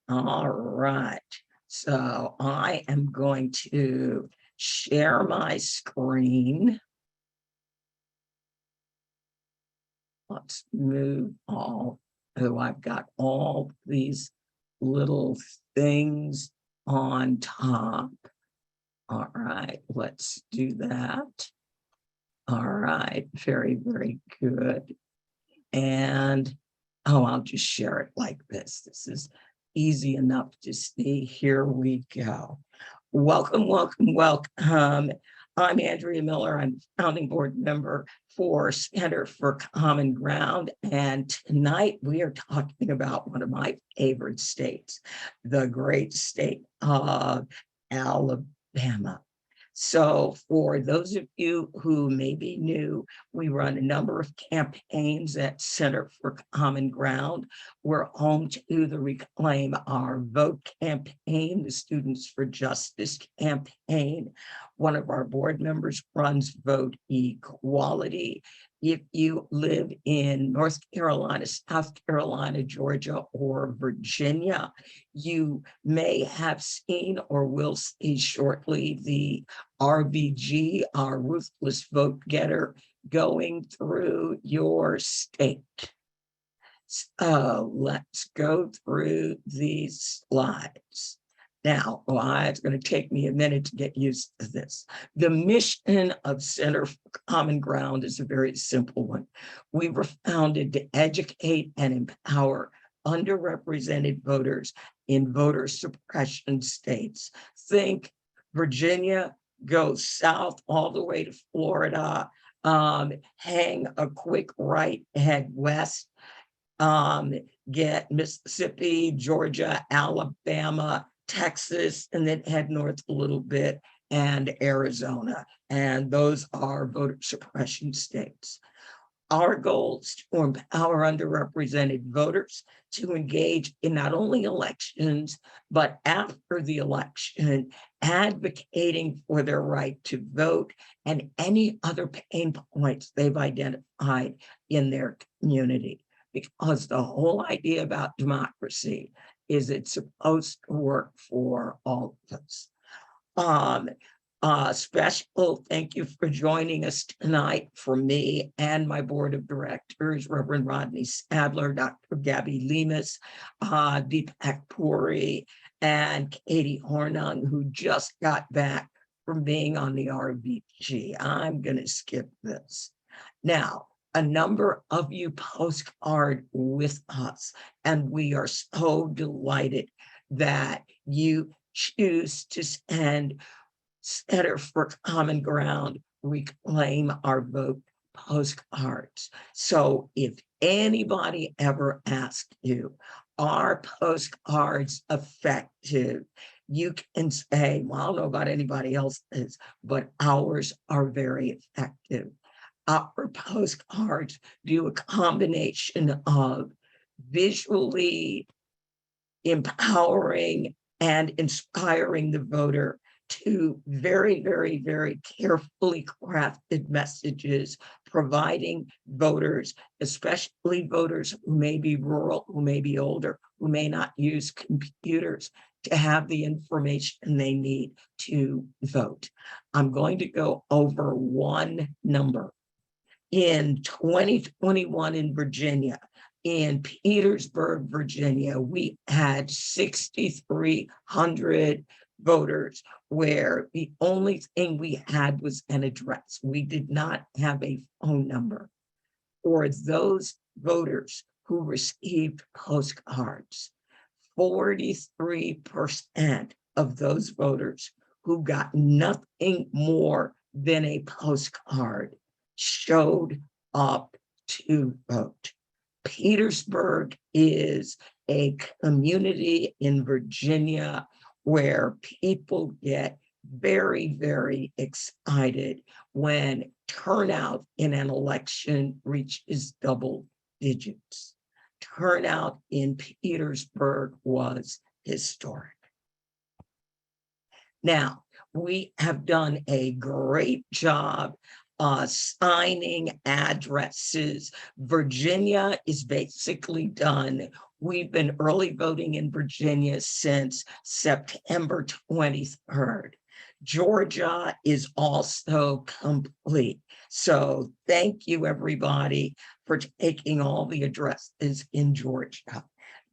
All right, so I am going to share my screen. Let's move all, oh, I've got all these little things on top. All right, let's do that. All right, very, very good. And, oh, I'll just share it like this. This is easy enough to see. Here we go. Welcome, welcome, welcome. I'm Andrea Miller. I'm founding board member for Center for Common Ground. And tonight we are talking about one of my favorite states, the great state of Alabama. So for those of you who may be new, we run a number of campaigns at Center for Common Ground. We're home to the Reclaim Our Vote campaign, the Students for Justice campaign. One of our board members runs Vote Equality. If you live in North Carolina, South Carolina, Georgia, or Virginia, you may have seen or will see shortly the RVG, our Ruthless Vote Getter, going through your state. So let's go through these slides. Now, it's going to take me a minute to get used to this. The mission of Center for Common Ground is a very simple one. We were founded to educate and empower underrepresented voters in voter suppression states. Think Virginia, go south all the way to Florida, hang a quick right, head west, get Mississippi, Georgia, Alabama, Texas, and then head north a little bit, and Arizona. And those are voter suppression states. Our goal is to empower underrepresented voters to engage in not only elections, but after the election, advocating for their right to vote and any other pain points they've identified in their community. Because the whole idea about democracy is it's supposed to work for all of us. Special thank you for joining us tonight for me and my board of directors, Reverend Rodney Sadler, Dr. Gabby Lemus, Deepak Puri, and Katie Hornung, who just got back from being on the RVG. I'm going to skip this. Now, a number of you postcard with us, and we are so delighted that you choose to send Center for Common Ground, Reclaim Our Vote postcards. So if anybody ever asks you, are postcards effective? You can say, well, I don't know about anybody else's, but ours are very effective. Our postcards do a combination of visually empowering and inspiring the voter to very, very, very carefully crafted messages, providing voters, especially voters who may be rural, who may be older, who may not use computers, to have the information they need to vote. I'm going to go over one number. In 2021 in Virginia, in Petersburg, Virginia, we had 6,300 voters where the only thing we had was an address. We did not have a phone number. For those voters who received postcards, 43% of those voters who got nothing more than a postcard showed up to vote. Petersburg is a community in Virginia where people get very, very excited when turnout in an election reaches double digits. Turnout in Petersburg was historic. Now, we have done a great job signing addresses. Virginia is basically done. We've been early voting in Virginia since September 23rd. Georgia is also complete. So thank you, everybody, for taking all the addresses in Georgia.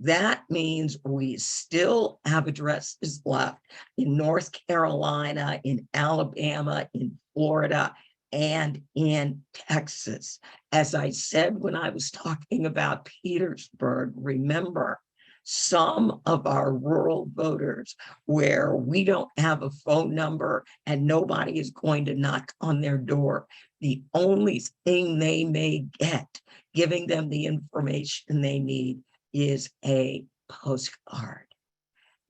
That means we still have addresses left in North Carolina, in Alabama, in Florida, and in Texas. As I said when I was talking about Petersburg, remember, some of our rural voters where we don't have a phone number and nobody is going to knock on their door, the only thing they may get giving them the information they need is a postcard.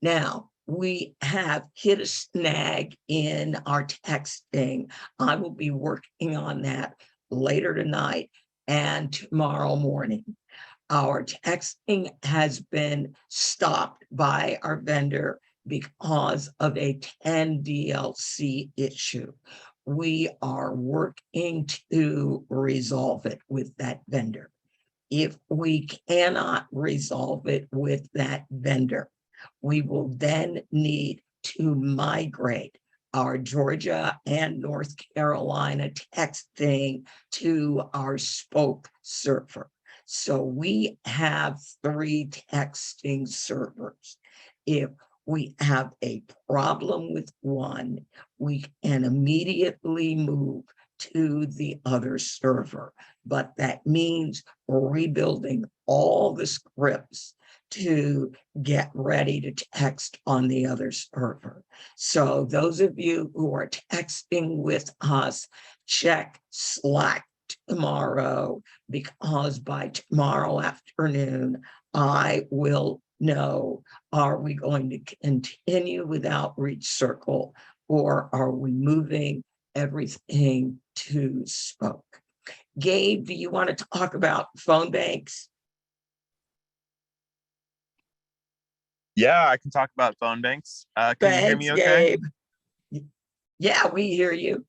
Now, we have hit a snag in our texting. I will be working on that later tonight and tomorrow morning. Our texting has been stopped by our vendor because of a 10 DLC issue. We are working to resolve it with that vendor. If we cannot resolve it with that vendor, we will then need to migrate our Georgia and North Carolina texting to our spoke server. So we have 3 texting servers. If we have a problem with one, we can immediately move to the other server. But that means rebuilding all the scripts to get ready to text on the other server. So those of you who are texting with us, check Slack tomorrow, because by tomorrow afternoon, I will know, are we going to continue with Outreach Circle, or are we moving everything to Spoke? Gabe, do you want to talk about phone banks? Yeah, I can talk about phone banks. Can you hear Thanks, me okay? Gabe. Yeah, we hear you.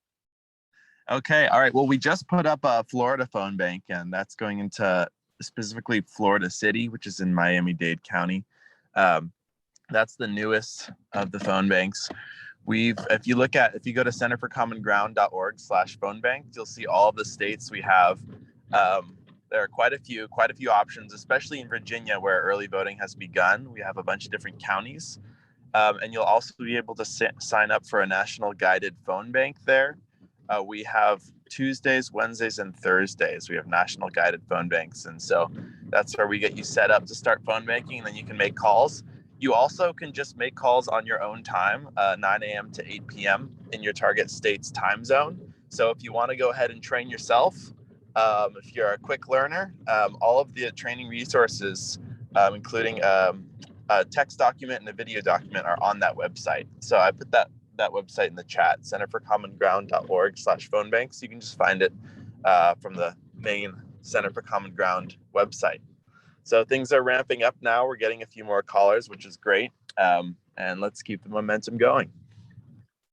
Okay, all right. Well, we just put up a Florida phone bank, and that's going into specifically Florida City, which is in Miami-Dade County. That's the newest of the phone banks. If you go to centerforcommonground.org/phone bank, you'll see all of the states we have. There are quite a few options, especially in Virginia, where early voting has begun. We have a bunch of different counties. And you'll also be able to sign up for a national guided phone bank there. We have Tuesdays, Wednesdays, and Thursdays. We have national guided phone banks. And so that's where we get you set up to start phone banking, and then you can make calls. You also can just make calls on your own time, 9 a.m. to 8 p.m. in your target state's time zone. So if you want to go ahead and train yourself, if you're a quick learner, all of the training resources, including a text document and a video document, are on that website. So I put that website in the chat, centerforcommonground.org/phone banks. You can just find it from the main Center for Common Ground website. So things are ramping up now. We're getting a few more callers, which is great. And let's keep the momentum going.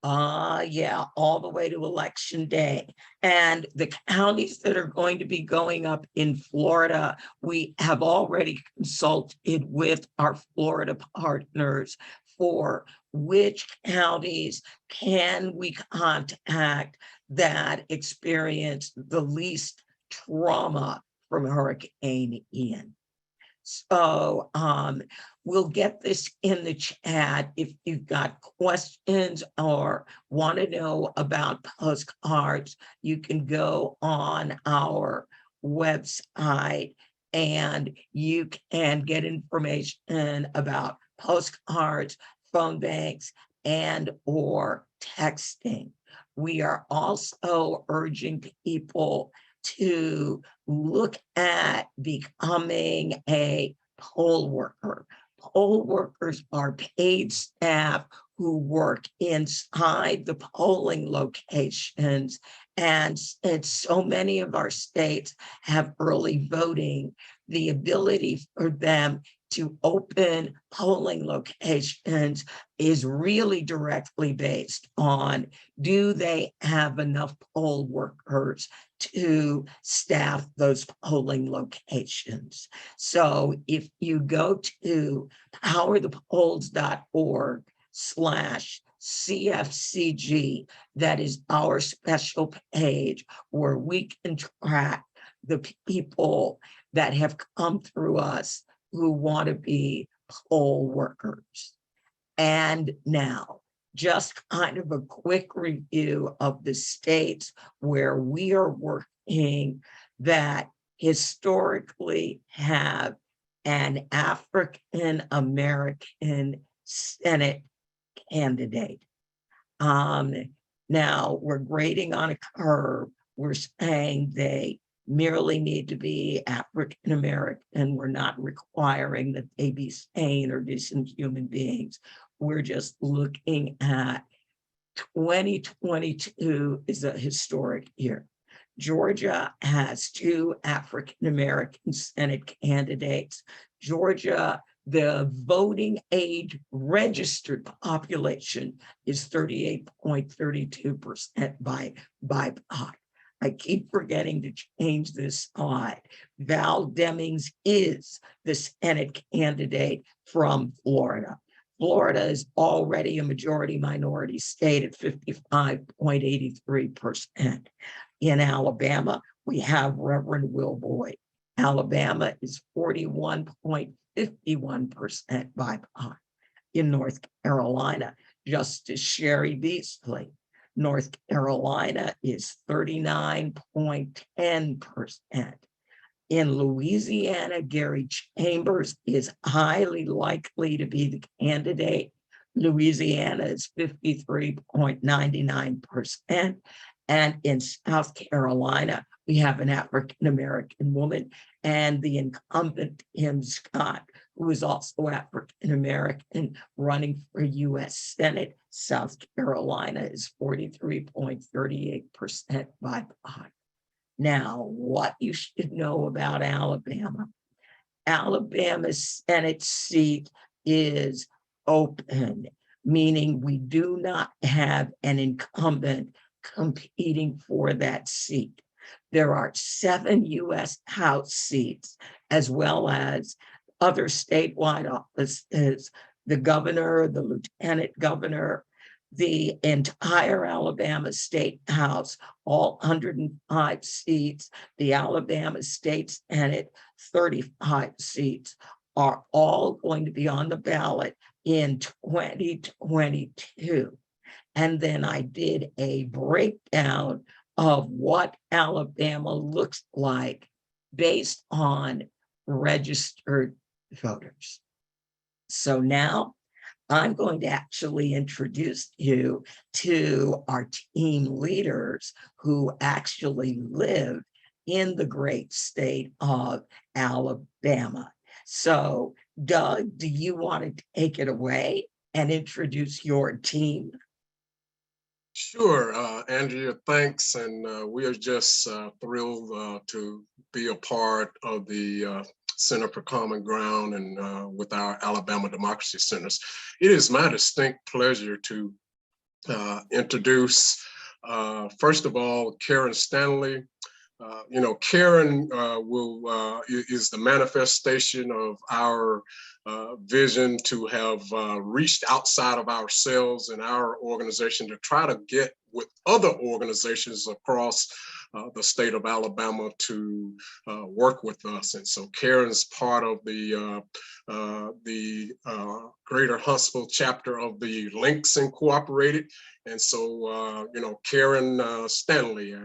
Yeah, all the way to election day. And the counties that are going to be going up in Florida, we have already consulted with our Florida partners for which counties can we contact that experience the least trauma from Hurricane Ian. So we'll get this in the chat. If you've got questions or want to know about postcards, you can go on our website and you can get information about postcards, phone banks, and or texting. We are also urging people to look at becoming a poll worker. Poll workers are paid staff who work inside the polling locations. And so many of our states have early voting, the ability for them to open polling locations is really directly based on, do they have enough poll workers to staff those polling locations? So if you go to powerthepolls.org/CFCG, that is our special page where we can track the people that have come through us who want to be poll workers. And now, just kind of a quick review of the states where we are working that historically have an African American Senate candidate. Now we're grading on a curve. We're saying they merely need to be African American. We're not requiring that they be sane or decent human beings. We're just looking at 2022 is a historic year. Georgia has 2 African American Senate candidates. Georgia, the voting age registered population is 38.32% by BIPOC. I keep forgetting to change this slide. Val Demings is the Senate candidate from Florida. Florida is already a majority minority state at 55.83%. In Alabama, we have Reverend Will Boyd. Alabama is 41.51% BIPOC. In North Carolina, Justice Sherry Beasley. North Carolina is 39.10%. In Louisiana, Gary Chambers is highly likely to be the candidate. Louisiana is 53.99%. And in South Carolina, we have an African-American woman and the incumbent Tim Scott, who is also African-American, running for U.S. Senate. South Carolina is 43.38% BIPOC. Now, what you should know about Alabama. Alabama's Senate seat is open, meaning we do not have an incumbent competing for that seat. There are 7 U.S. House seats, as well as other statewide offices, the governor, the lieutenant governor, the entire Alabama State House, all 105 seats, the Alabama State Senate, 35 seats, are all going to be on the ballot in 2022. And then I did a breakdown of what Alabama looks like based on registered voters. So now I'm going to actually introduce you to our team leaders who actually live in the great state of Alabama. So, Doug, do you want to take it away and introduce your team? Sure, Andrea, thanks. And we are just thrilled to be a part of the Center for Common Ground and with our Alabama Democracy Centers. It is my distinct pleasure to introduce, first of all, Karen Stanley. Karen is the manifestation of our vision to have reached outside of ourselves and our organization to try to get with other organizations across the state of Alabama to work with us. And so Karen's part of the Greater Huntsville chapter of the Links Incorporated. And so, Karen Stanley,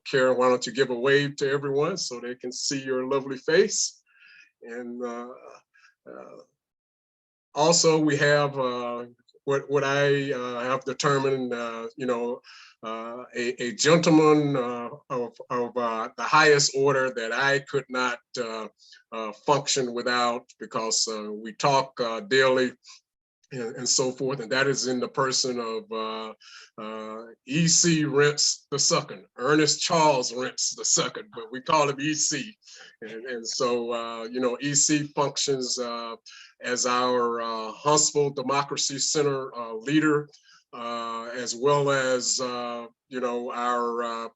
Karen, why don't you give a wave to everyone so they can see your lovely face? And also we have what I have determined, a gentleman of the highest order that I could not function without, because we talk daily and so forth. And that is in the person of E.C. Rents II, Ernest Charles Rents II, but we call him E.C. And so, you know, E.C. functions as our Huntsville Democracy Center leader, as well as, you know, our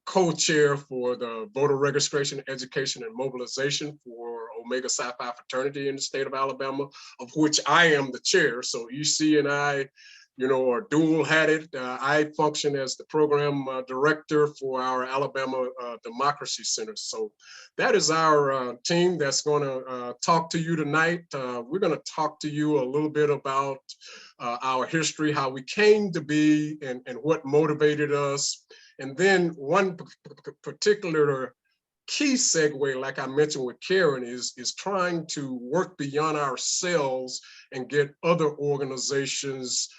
co-chair for the voter registration, education, and mobilization for Omega Psi Phi fraternity in the state of Alabama, of which I am the chair. So EC and I, you know, are dual-hatted. I function as the program director for our Alabama Democracy Center. So that is our team that's going to talk to you tonight. We're going to talk to you a little bit about our history, how we came to be, and what motivated us. And then one particular key segue, like I mentioned with Karen, is trying to work beyond ourselves and get other organizations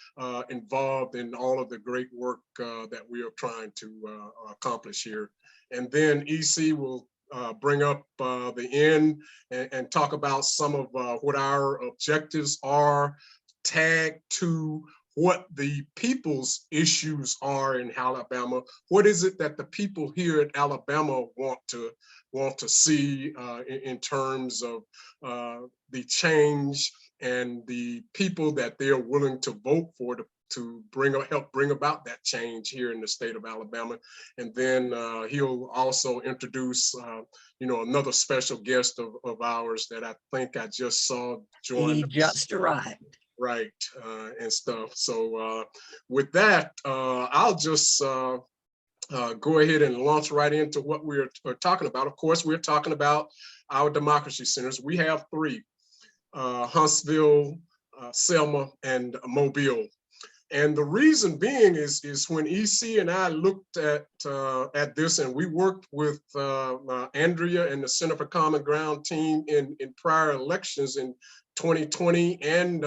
involved in all of the great work that we are trying to accomplish here. And then EC will bring up the end and talk about some of what our objectives are, tag to what the people's issues are in Alabama. What is it that the people here in Alabama want to see in terms of the change and the people that they're willing to vote for to help bring about that change here in the state of Alabama. And then he'll also introduce, you know, another special guest of ours that I think I just saw join. He just arrived. Right, and stuff. So with that, I'll just go ahead and launch right into what we're talking about. Of course, we're talking about our democracy centers. We have three, Huntsville, Selma, and Mobile. And the reason being is when EC and I looked at this, and we worked with Andrea and the Center for Common Ground team in prior elections in 2020 and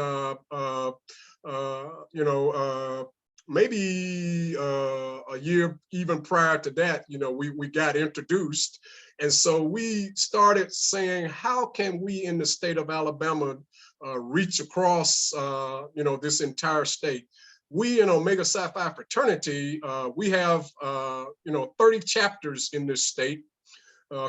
you know, maybe a year even prior to that, you know, we got introduced. And so we started saying, how can we in the state of Alabama reach across, you know, this entire state? We in Omega Psi Phi fraternity, we have, you know, 30 chapters in this state,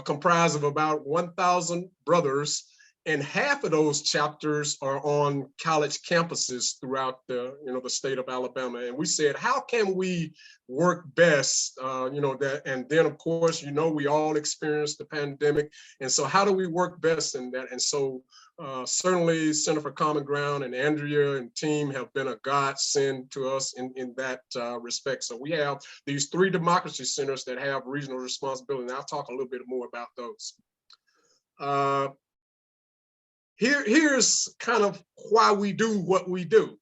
comprised of about 1,000 brothers. And half of those chapters are on college campuses throughout the, you know, the state of Alabama. And we said, how can we work best, you know, that, and then of course, you know, we all experienced the pandemic. And so how do we work best in that? And so certainly Center for Common Ground and Andrea and team have been a godsend to us in that respect. So we have these three democracy centers that have regional responsibility. And I'll talk a little bit more about those. Here's kind of why we do what we do.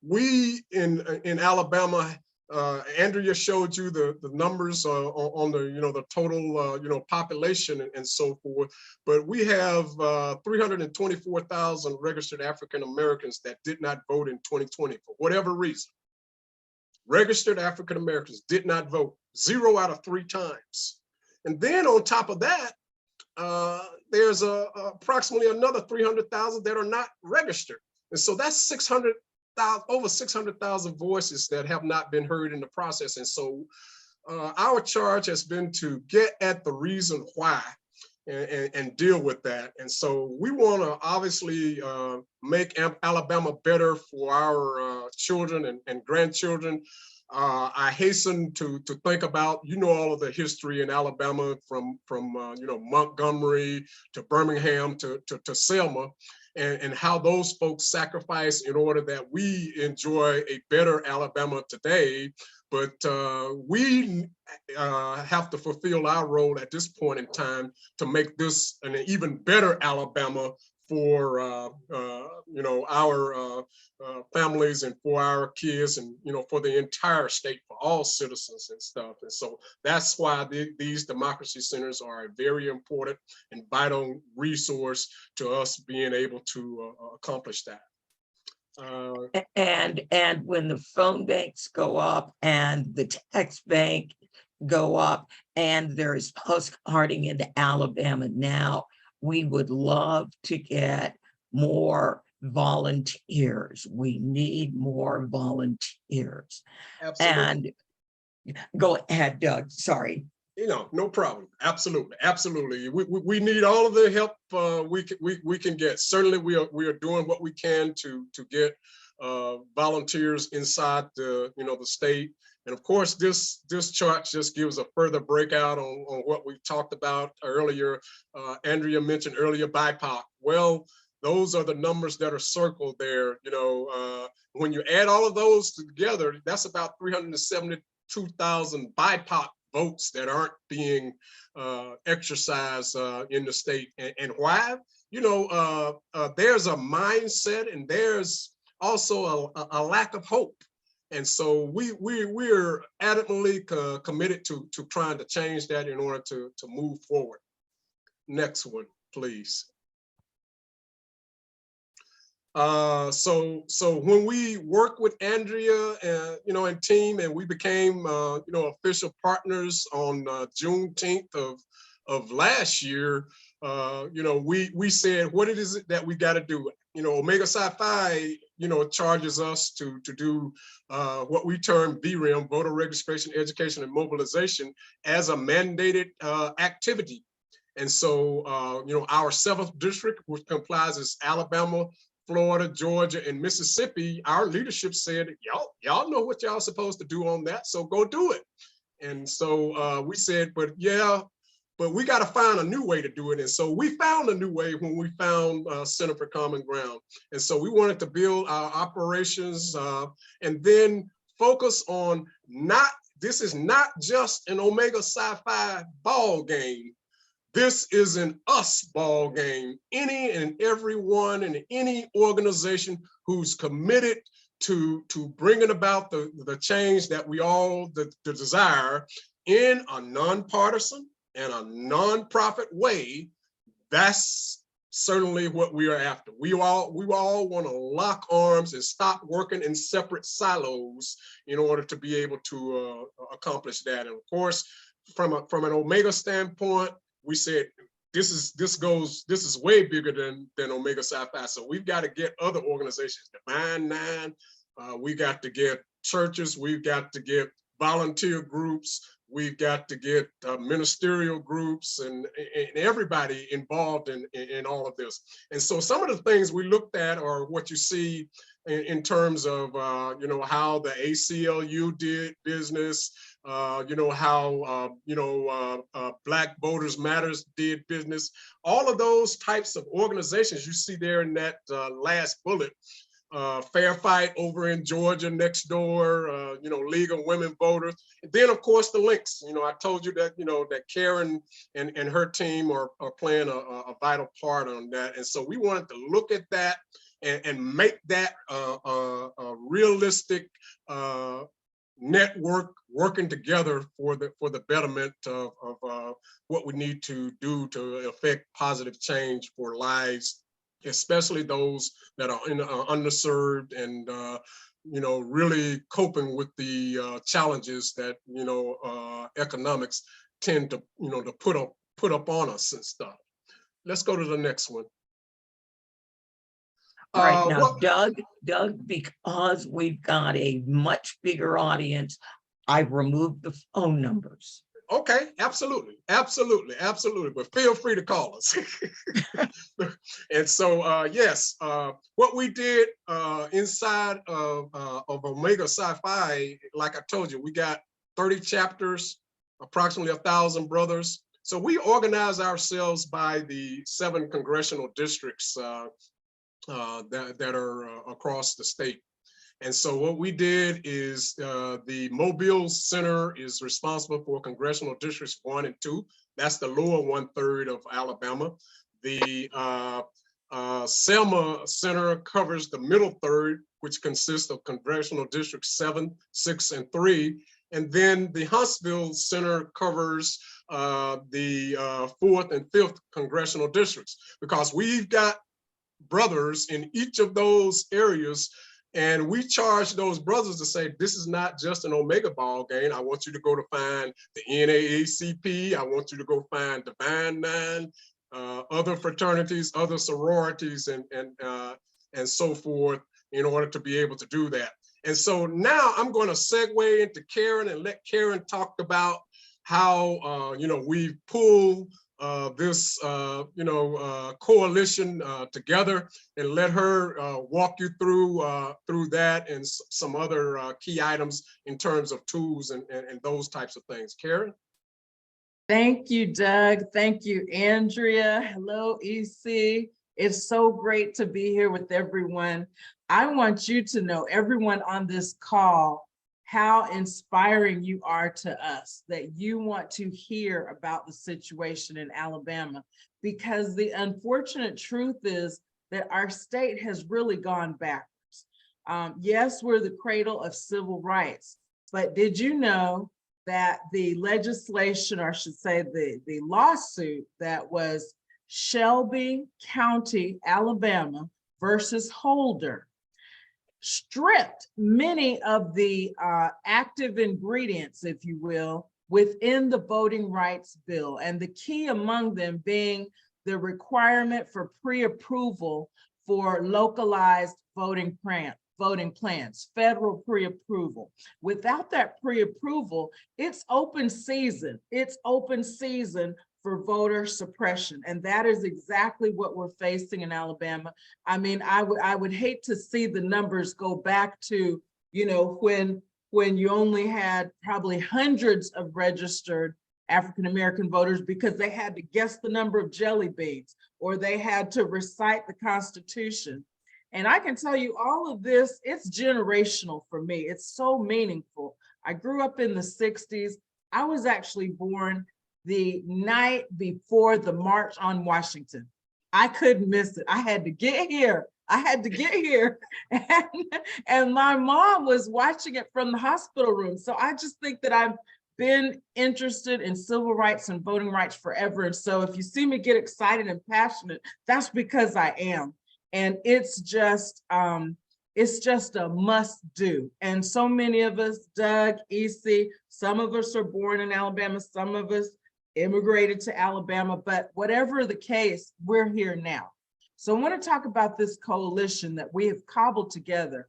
We in Alabama, Andrea showed you the numbers on the, you know, the total, you know, population and so forth. But we have 324,000 registered African Americans that did not vote in 2020 for whatever reason. Registered African Americans did not vote 0 out of 3 times. And then on top of that, there's approximately another 300,000 that are not registered. And so that's over 600,000 voices that have not been heard in the process. And so our charge has been to get at the reason why and deal with that. And so we want to obviously make Alabama better for our children and grandchildren. I hasten to think about, you know, all of the history in Alabama from you know, Montgomery to Birmingham to Selma, and how those folks sacrificed in order that we enjoy a better Alabama today. But we have to fulfill our role at this point in time to make this an even better Alabama for you know, our families and for our kids, and you know, for the entire state, for all citizens and stuff. And so that's why these democracy centers are a very important and vital resource to us being able to accomplish that. And when the phone banks go up and the tax bank go up and there is postcarding into Alabama now, we would love to get more volunteers. We need more volunteers. Absolutely. And go ahead, Doug, sorry. No problem. Absolutely, absolutely. We need all of the help we can get. Certainly, we are doing what we can to get volunteers inside the the state. And of course, this chart just gives a further breakout on what we talked about earlier. Andrea mentioned earlier BIPOC. Well, those are the numbers that are circled there. When you add all of those together, that's about 372,000 BIPOC votes that aren't being exercised in the state. And why? There's a mindset, and there's also a lack of hope. And so we're adamantly committed to trying to change that in order to move forward. Next one, please. So when we worked with Andrea and team, and we became official partners on Juneteenth of last year, we said, what is it that we got to do? Omega Psi Phi charges us to do what we term VREM, voter registration, education, and mobilization, as a mandated activity. And so our 7th district, which comprises Alabama, Florida, Georgia, and Mississippi, our leadership said, y'all know what y'all supposed to do on that, so go do it. And so we said, but we got to find a new way to do it. And so we found a new way when we found Center for Common Ground. And so we wanted to build our operations and then focus on this is not just an Omega Psi Phi ball game. This is an us ball game. Any and everyone in any organization who's committed to bringing about the change that we all the desire in a nonpartisan and a nonprofit way, that's certainly what we are after. We all want to lock arms and stop working in separate silos in order to be able to accomplish that. And of course, from an Omega standpoint, we said this is way bigger than Omega Psi Phi. So we've got to get other organizations, Divine Nine, we got to get churches, we've got to get volunteer groups, we've got to get ministerial groups and everybody involved in all of this. And so some of the things we looked at are what you see in terms of how the ACLU did business, how Black Voters Matters did business. All of those types of organizations you see there in that last bullet. Fair Fight over in Georgia next door, League of Women Voters. And then of course the links, I told you that, that Karen and her team are playing a vital part on that. And so we wanted to look at that and make that a realistic network working together for the betterment of what we need to do to affect positive change for lives, especially those that are underserved and really coping with the challenges that economics tend to to put up on us and stuff. Let's go to the next one. All right, now Doug, because we've got a much bigger audience, I've removed the phone numbers. Okay, absolutely. But feel free to call us. And so, yes, what we did inside of Omega Psi Phi, like I told you, we got 30 chapters, approximately 1,000 brothers. So we organize ourselves by the 7 congressional districts that are across the state. And so what we did is the Mobile Center is responsible for congressional districts 1 and 2. That's the lower 1/3 of Alabama. The Selma Center covers the middle third, which consists of congressional districts 7, 6, and 3. And then the Huntsville Center covers the 4th and 5th congressional districts, because we've got brothers in each of those areas. And we charge those brothers to say, this is not just an Omega ball game. I want you to go to find the NAACP. I want you to go find Divine Nine, other fraternities, other sororities, and and so forth in order to be able to do that. And so now I'm going to segue into Karen and let Karen talk about how, we pull this, coalition together, and let her walk you through that and some other key items in terms of tools and those types of things. Karen? Thank you, Doug. Thank you, Andrea. Hello, EC. It's so great to be here with everyone. I want you to know, everyone on this call, how inspiring you are to us, that you want to hear about the situation in Alabama, because the unfortunate truth is that our state has really gone backwards. Yes, we're the cradle of civil rights, but did you know that the legislation, or I should say the lawsuit that was Shelby County, Alabama versus Holder, stripped many of the active ingredients, if you will, within the voting rights bill, and the key among them being the requirement for pre-approval for localized voting plans, federal pre-approval. Without that pre-approval, it's open season. It's open season for voter suppression. And that is exactly what we're facing in Alabama. I mean, I would hate to see the numbers go back to, when you only had probably hundreds of registered African-American voters because they had to guess the number of jelly beans, or they had to recite the Constitution. And I can tell you all of this, it's generational for me. It's so meaningful. I grew up in the 60s. I was actually born the night before the March on Washington. I couldn't miss it. I had to get here. And my mom was watching it from the hospital room. So I just think that I've been interested in civil rights and voting rights forever. And so if you see me get excited and passionate, that's because I am. And it's just a must do. And so many of us, Doug, EC, some of us are born in Alabama, some of us immigrated to Alabama, but whatever the case, we're here now. So I want to talk about this coalition that we have cobbled together.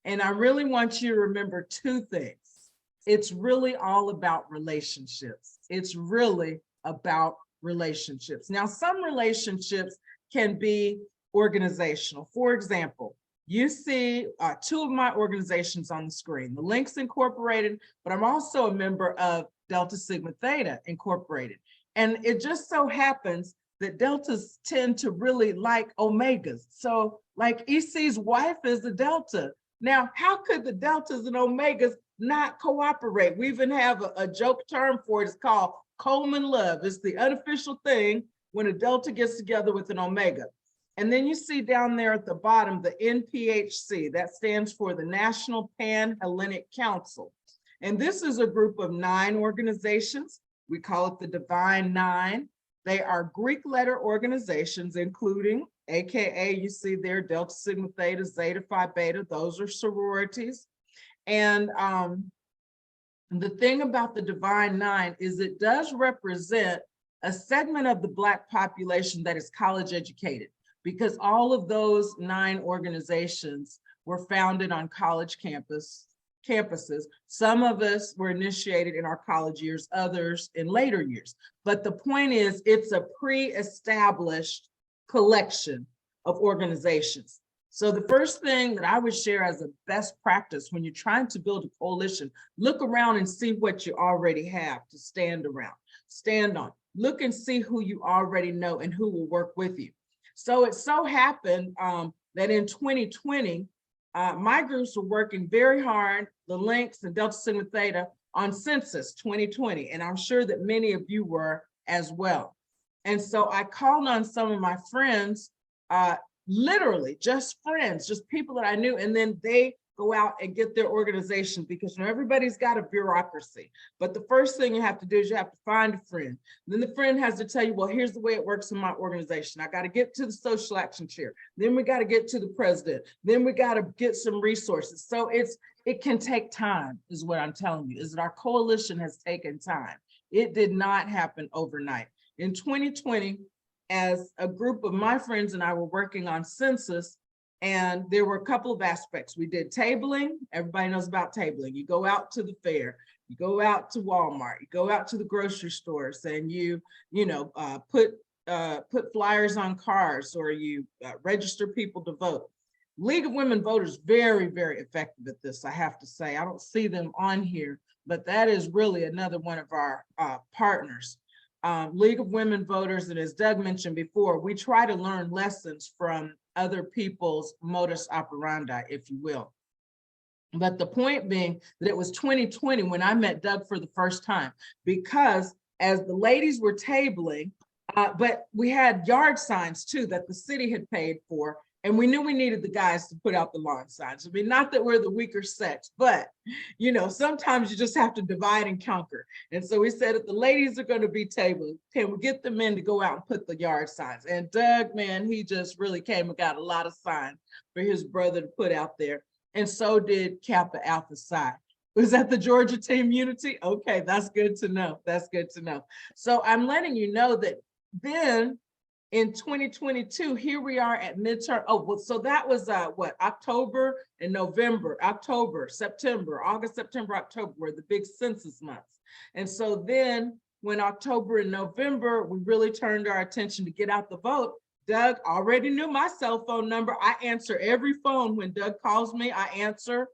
And I really want you to remember two things. It's really all about relationships. It's really about relationships. Now, some relationships can be organizational. For example, you see two of my organizations on the screen, the Links Incorporated, but I'm also a member of Delta Sigma Theta Incorporated. And it just so happens that Deltas tend to really like Omegas. So like EC's wife is a Delta. Now, how could the Deltas and Omegas not cooperate? We even have a joke term for it. It's called Coleman Love. It's the unofficial thing when a Delta gets together with an Omega. And then you see down there at the bottom, the NPHC, that stands for the National Pan-Hellenic Council. And this is a group of 9 organizations. We call it the Divine Nine. They are Greek letter organizations, including, AKA, you see there, Delta Sigma Theta, Zeta Phi Beta, those are sororities. And the thing about the Divine Nine is it does represent a segment of the Black population that is college educated, because all of those 9 organizations were founded on college campuses. Some of us were initiated in our college years, others in later years. But the point is, it's a pre-established collection of organizations. So the first thing that I would share as a best practice when you're trying to build a coalition, look around and see what you already have to stand on. Look and see who you already know and who will work with you. So it so happened that in 2020, my groups were working very hard, the Links and Delta Sigma Theta, on Census 2020. And I'm sure that many of you were as well. And so I called on some of my friends, literally just friends, just people that I knew. And then they go out and get their organization, because everybody's got a bureaucracy. But the first thing you have to do is you have to find a friend. Then the friend has to tell you, well, here's the way it works in my organization. I got to get to the social action chair. Then we got to get to the president. Then we got to get some resources. So it can take time, is what I'm telling you, is that our coalition has taken time. It did not happen overnight. In 2020, as a group of my friends and I were working on census, And there were a couple of aspects. We did tabling. Everybody knows about tabling. You go out to the fair, you go out to Walmart, you go out to the grocery stores, and you put flyers on cars, or you register people to vote. League of Women Voters, very, very effective at this, I have to say. I don't see them on here, but that is really another one of our partners. League of Women Voters, and as Doug mentioned before, we try to learn lessons from other people's modus operandi, if you will. But the point being that it was 2020 when I met Doug for the first time, because as the ladies were tabling, but we had yard signs too that the city had paid for, and we knew we needed the guys to put out the lawn signs. I mean, not that we're the weaker sex, but sometimes you just have to divide and conquer. And so we said, if the ladies are going to be tabling, can we get the men to go out and put the yard signs? And Doug, man, he just really came and got a lot of signs for his brother to put out there. And so did Kappa Alpha Psi. Was that the Georgia Team Unity? Okay, that's good to know. That's good to know. So I'm letting you know that then in 2022, here we are at midterm. Oh, well, so that was October and November, October, September, August, September, October were the big census months. And so then when October and November, we really turned our attention to get out the vote. Doug already knew my cell phone number. I answer every phone when Doug calls me. I answer.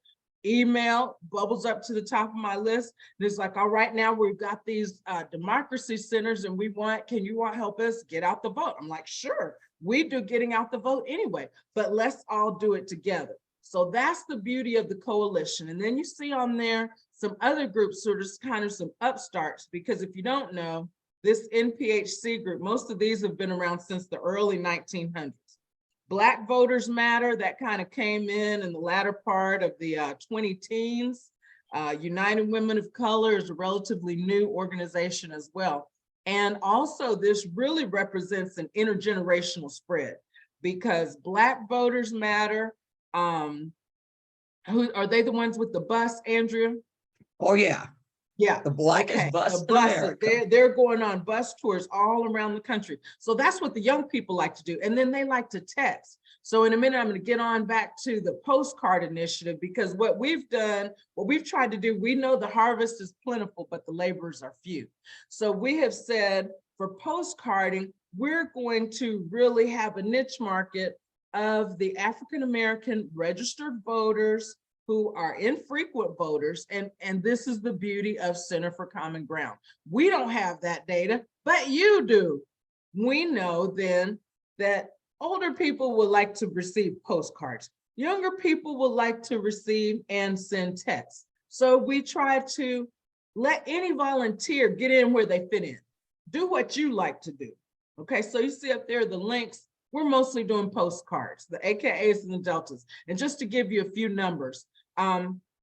Email bubbles up to the top of my list. And it's like, all right, now we've got these democracy centers, and can you help us get out the vote? I'm like, sure, we do getting out the vote anyway, but let's all do it together. So that's the beauty of the coalition. And then you see on there some other groups who are just kind of some upstarts, because if you don't know, this NPHC group, most of these have been around since the early 1900s. Black Voters Matter, that kind of came in the latter part of the 20-teens. United Women of Color is a relatively new organization as well. And also this really represents an intergenerational spread, because Black Voters Matter, who are they, the ones with the bus, Andrea? Oh, yeah. Yeah. The blackest bus in buses. America. They're going on bus tours all around the country. So that's what the young people like to do. And then they like to text. So in a minute, I'm going to get on back to the postcard initiative, because what we've done, what we've tried to do, we know the harvest is plentiful, but the laborers are few. So we have said for postcarding, we're going to really have a niche market of the African-American registered voters who are infrequent voters. And this is the beauty of Center for Common Ground. We don't have that data, but you do. We know then that older people would like to receive postcards. Younger people would like to receive and send texts. So we try to let any volunteer get in where they fit in. Do what you like to do. Okay, so you see up there the links. We're mostly doing postcards, the AKAs and the Deltas. And just to give you a few numbers,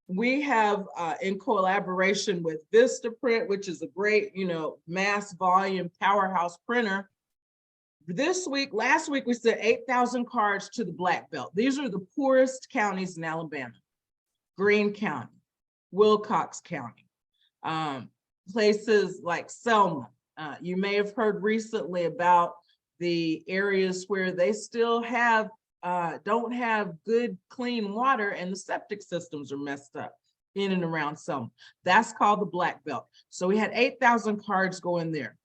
we have in collaboration with Vistaprint, which is a great, mass volume powerhouse printer. Last week, we sent 8,000 cards to the Black Belt. These are the poorest counties in Alabama: Greene County, Wilcox County, places like Selma. You may have heard recently about the areas where they still don't have good, clean water, and the septic systems are messed up in and around Selma. That's called the Black Belt. So we had 8,000 cards go in there.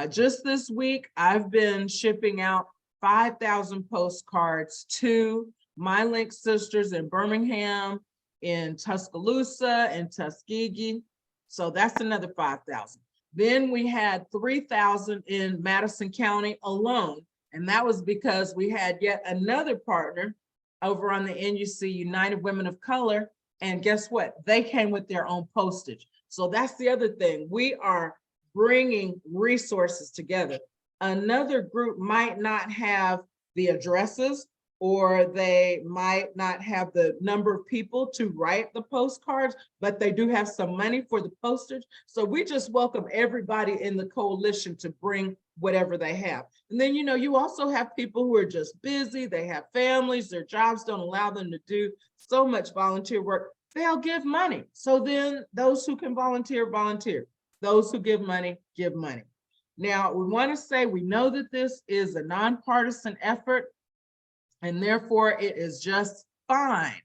Just this week, I've been shipping out 5,000 postcards to my Link sisters in Birmingham, in Tuscaloosa, and Tuskegee. So that's another 5,000. Then we had 3,000 in Madison County alone. And that was because we had yet another partner over on the NUC, United Women of Color. And guess what? They came with their own postage. So that's the other thing. We are bringing resources together. Another group might not have the addresses, or they might not have the number of people to write the postcards, but they do have some money for the postage. So we just welcome everybody in the coalition to bring whatever they have. And then, you also have people who are just busy. They have families, their jobs don't allow them to do so much volunteer work. They'll give money. So then those who can volunteer, volunteer. Those who give money, give money. Now, we want to say, we know that this is a nonpartisan effort. And therefore it is just fine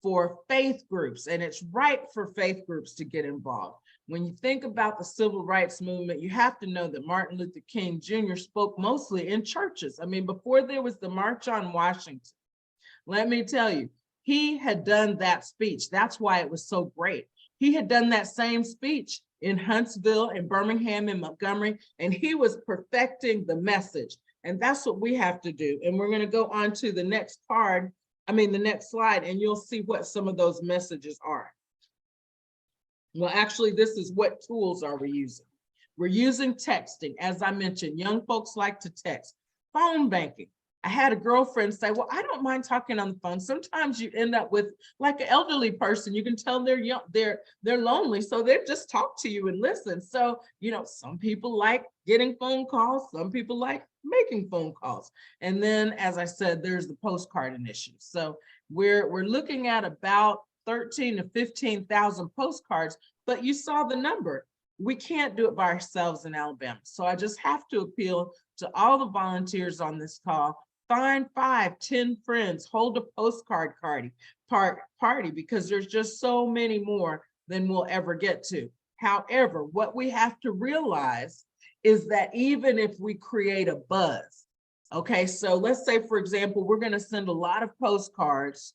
for faith groups, and it's right for faith groups to get involved. When you think about the civil rights movement, you have to know that Martin Luther King Jr. spoke mostly in churches. I mean, before there was the March on Washington, let me tell you, he had done that speech. That's why it was so great. He had done that same speech in Huntsville, in Birmingham, in Montgomery, and he was perfecting the message. And that's what we have to do. And we're going to go on to the next card, the next slide, and you'll see what some of those messages are. Well, actually, this is what tools are we using. We're using texting. As I mentioned, young folks like to text. Phone banking. I had a girlfriend say, well, I don't mind talking on the phone. Sometimes you end up with like an elderly person. You can tell they're young, they're lonely. So they just talk to you and listen. So, some people like getting phone calls. Some people like making phone calls. And then, as I said, there's the postcard initiative. So we're looking at about 13 to 15,000 postcards, but you saw the number. We can't do it by ourselves in Alabama. So I just have to appeal to all the volunteers on this call. Find 5, 10 friends, hold a postcard party, because there's just so many more than we'll ever get to. However, what we have to realize is that even if we create a buzz, okay, so let's say, for example, we're going to send a lot of postcards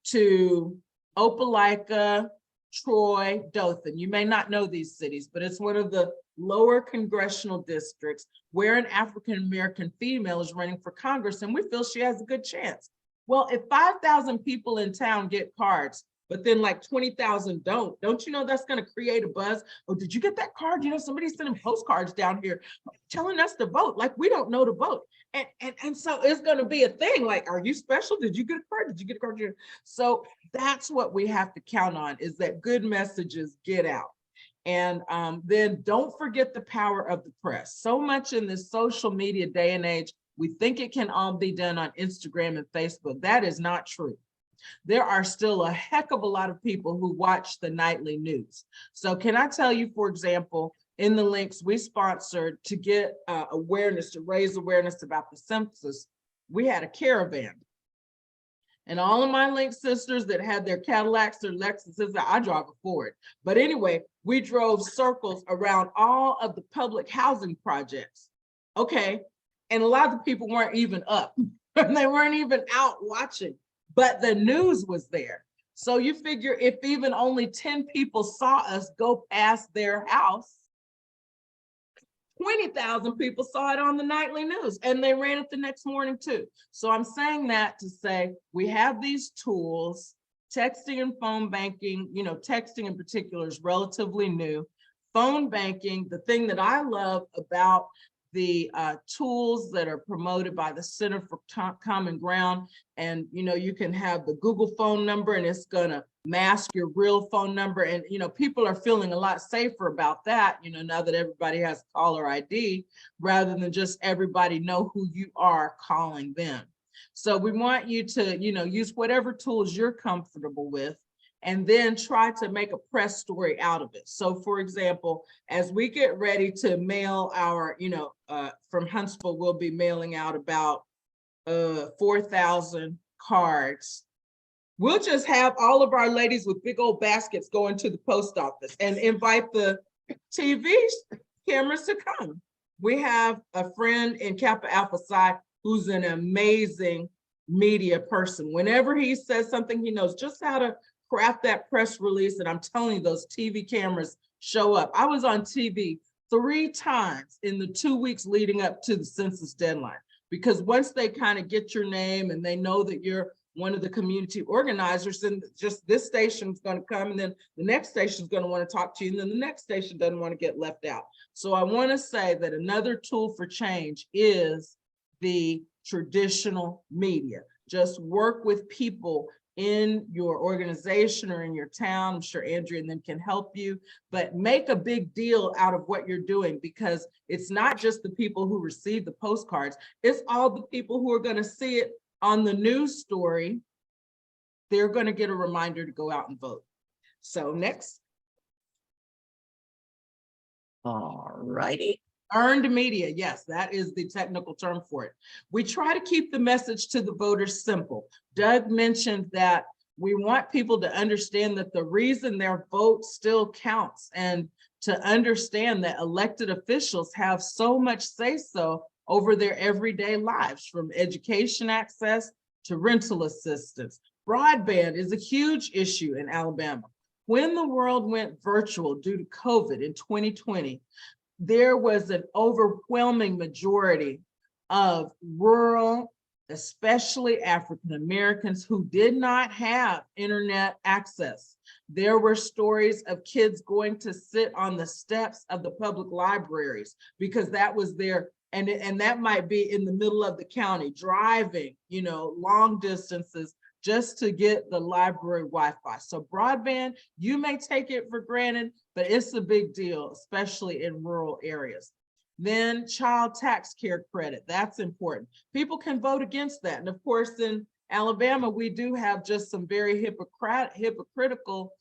to Opelika, Troy, Dothan. You may not know these cities, but it's one of the lower congressional districts where an African-American female is running for Congress, and we feel she has a good chance. Well, if 5,000 people in town get cards, but then like 20,000 don't you know that's going to create a buzz? Oh, did you get that card? Somebody's sending postcards down here telling us to vote, like we don't know to vote. And so it's going to be a thing like, are you special? Did you get a card? Did you get a card? So that's what we have to count on, is that good messages get out. And then don't forget the power of the press. So much in this social media day and age, we think it can all be done on Instagram and Facebook. That is not true. There are still a heck of a lot of people who watch the nightly news. So can I tell you, for example, in the links we sponsored to get awareness, to raise awareness about the census, we had a caravan. And all of my Link sisters that had their Cadillacs, their Lexuses, I drive a Ford. But anyway, we drove circles around all of the public housing projects. Okay. And a lot of the people weren't even up. They weren't even out watching, but the news was there. So you figure if even only 10 people saw us go past their house, 20,000 people saw it on the nightly news, and they ran it the next morning too. So I'm saying that to say we have these tools. Texting and phone banking, texting in particular is relatively new. Phone banking, the thing that I love about the tools that are promoted by the Center for Common Ground, and you can have the Google phone number and it's gonna mask your real phone number, and people are feeling a lot safer about that, now that everybody has caller ID, rather than just everybody know who you are calling them. So we want you to use whatever tools you're comfortable with, and then try to make a press story out of it. So for example, as we get ready to mail our, from Huntsville, we'll be mailing out about 4,000 cards. We'll just have all of our ladies with big old baskets going to the post office and invite the TV cameras to come. We have a friend in Kappa Alpha Psi who's an amazing media person. Whenever he says something, he knows just how to craft that press release, and I'm telling you, those TV cameras show up. I was on TV 3 times in the 2 weeks leading up to the census deadline, because once they kind of get your name and they know that you're one of the community organizers, then just this station's going to come, and then the next station is going to want to talk to you, and then the next station doesn't want to get left out. So I want to say that another tool for change is the traditional media. Just work with people in your organization or in your town. I'm sure Andrea and them can help you, but make a big deal out of what you're doing, because it's not just the people who receive the postcards, it's all the people who are going to see it on the news story. They're going to get a reminder to go out and vote. So next. All righty. Earned media, yes, that is the technical term for it. We try to keep the message to the voters simple. Doug mentioned that we want people to understand that the reason their vote still counts, and to understand that elected officials have so much say-so over their everyday lives, from education access to rental assistance. Broadband is a huge issue in Alabama. When the world went virtual due to COVID in 2020, there was an overwhelming majority of rural, especially African Americans, who did not have internet access. There were stories of kids going to sit on the steps of the public libraries because that was their, and that might be in the middle of the county, driving, you know, long distances just to get the library Wi-Fi. So broadband, you may take it for granted, but it's a big deal, especially in rural areas. Then child tax care credit, that's important. People can vote against that. And of course, in Alabama, we do have just some very hypocritical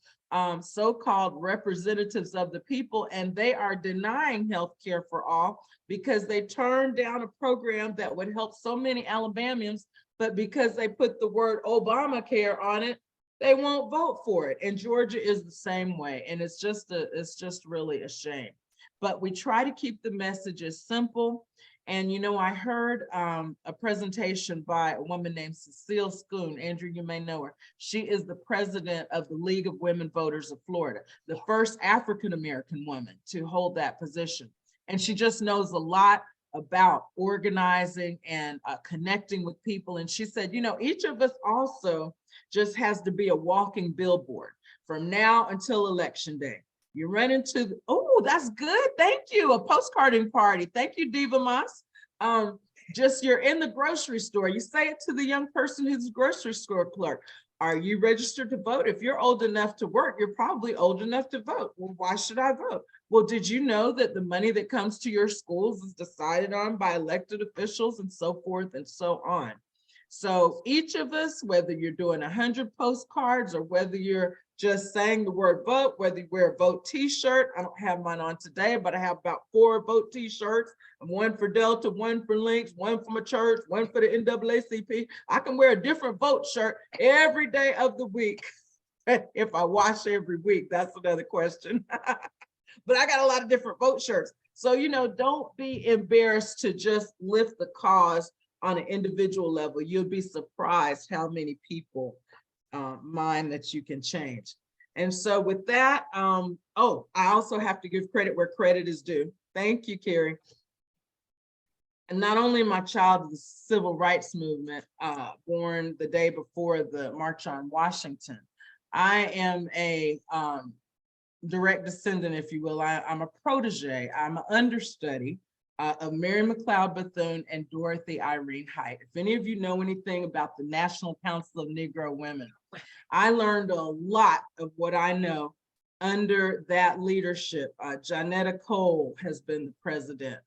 so-called representatives of the people, and they are denying health care for all because they turned down a program that would help so many Alabamians, but because they put the word Obamacare on it, they won't vote for it. And Georgia is the same way. And it's just really a shame. But we try to keep the messages simple. And, you know, I heard a presentation by a woman named Cecile Schoon. Andrew, you may know her. She is the president of the League of Women Voters of Florida, the first African-American woman to hold that position. And she just knows a lot about organizing and connecting with people. And she said, you know, each of us also just has to be a walking billboard from now until election day. You run into, oh, that's good. Thank you. A postcarding party. Thank you, Diva Mas. Just you're in the grocery store. You say it to the young person who's a grocery store clerk. Are you registered to vote? If you're old enough to work, you're probably old enough to vote. Well, why should I vote? Well, did you know that the money that comes to your schools is decided on by elected officials and so forth and so on? So each of us, whether you're doing 100 postcards or whether you're just saying the word vote, whether you wear a vote t-shirt, I don't have mine on today, but I have about 4 vote t-shirts, one for Delta, one for Lynx, one from a church, one for the NAACP. I can wear a different vote shirt every day of the week. If I wash every week, that's another question. But I got a lot of different vote shirts. So, you know, don't be embarrassed to just lift the cause on an individual level. You'll be surprised how many people mind that you can change. And so with that, oh, I also have to give credit where credit is due. Thank you, Carrie. And not only am I a child of the civil rights movement, born the day before the March on Washington, I am a direct descendant, if you will. I'm a protege. I'm an understudy of Mary McLeod Bethune and Dorothy Irene Height. If any of you know anything about the National Council of Negro Women, I learned a lot of what I know under that leadership. Janetta Cole has been the president.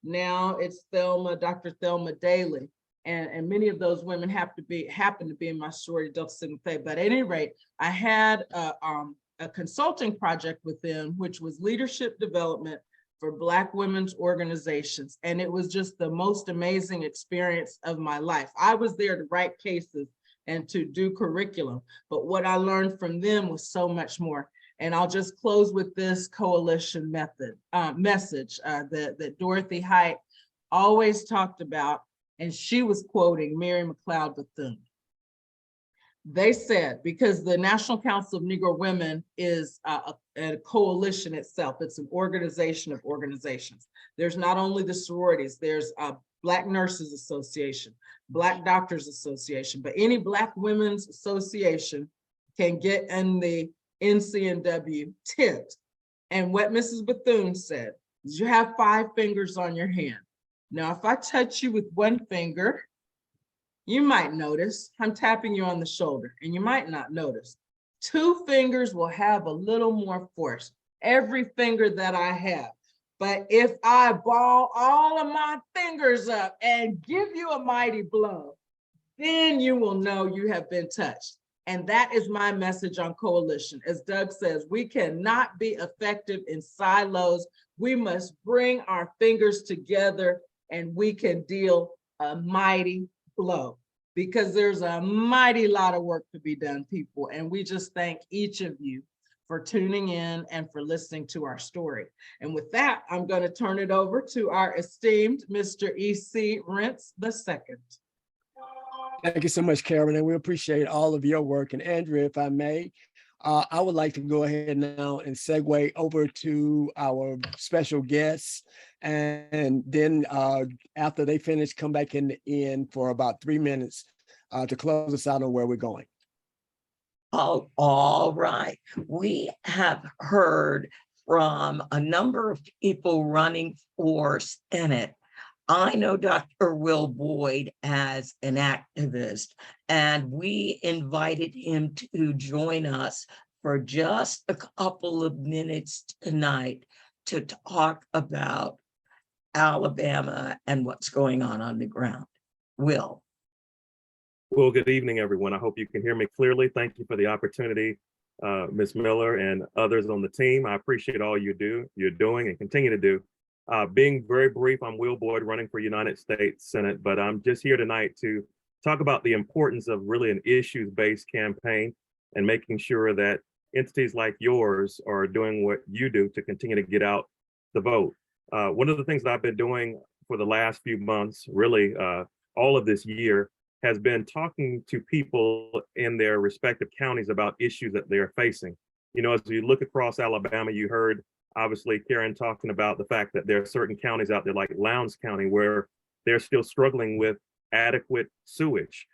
Now it's Dr. Thelma Daly. And many of those women happen to be in my sorority, Delta Sigma Phi. But at any rate, I had a consulting project with them, which was leadership development for Black women's organizations. And it was just the most amazing experience of my life. I was there to write cases and to do curriculum, but what I learned from them was so much more. And I'll just close with this coalition message that Dorothy Height always talked about, and she was quoting Mary McLeod Bethune. They said, because the National Council of Negro Women is a coalition itself, it's an organization of organizations. There's not only the sororities, there's a Black Nurses Association, Black Doctors Association, but any Black Women's Association can get in the NCNW tent. And what Mrs. Bethune said is, you have 5 fingers on your hand. Now, if I touch you with one finger, you might notice I'm tapping you on the shoulder, and you might not notice. 2 fingers will have a little more force, every finger that I have. But if I ball all of my fingers up and give you a mighty blow, then you will know you have been touched. And that is my message on coalition. As Doug says, we cannot be effective in silos. We must bring our fingers together and we can deal a mighty blow, because there's a mighty lot of work to be done, people. And we just thank each of you for tuning in and for listening to our story. And with that, I'm going to turn it over to our esteemed Mr. E.C. Rentz II. Thank you so much, Karen, and we appreciate all of your work. And Andrea, if I may, I would like to go ahead now and segue over to our special guests. And then after they finish, come back in for about 3 minutes to close us out on where we're going. Oh, all right. We have heard from a number of people running for Senate. I know Dr. Will Boyd as an activist, and we invited him to join us for just a couple of minutes tonight to talk about Alabama and what's going on the ground. Will. Well, good evening, everyone. I hope you can hear me clearly. Thank you for the opportunity, Ms. Miller and others on the team. I appreciate all you're doing and continue to do. Being very brief, I'm Will Boyd running for United States Senate, but I'm just here tonight to talk about the importance of really an issues-based campaign and making sure that entities like yours are doing what you do to continue to get out the vote. One of the things that I've been doing for the last few months, really all of this year, has been talking to people in their respective counties about issues that they're facing. You know, as you look across Alabama, you heard obviously Karen talking about the fact that there are certain counties out there like Lowndes County where they're still struggling with adequate sewage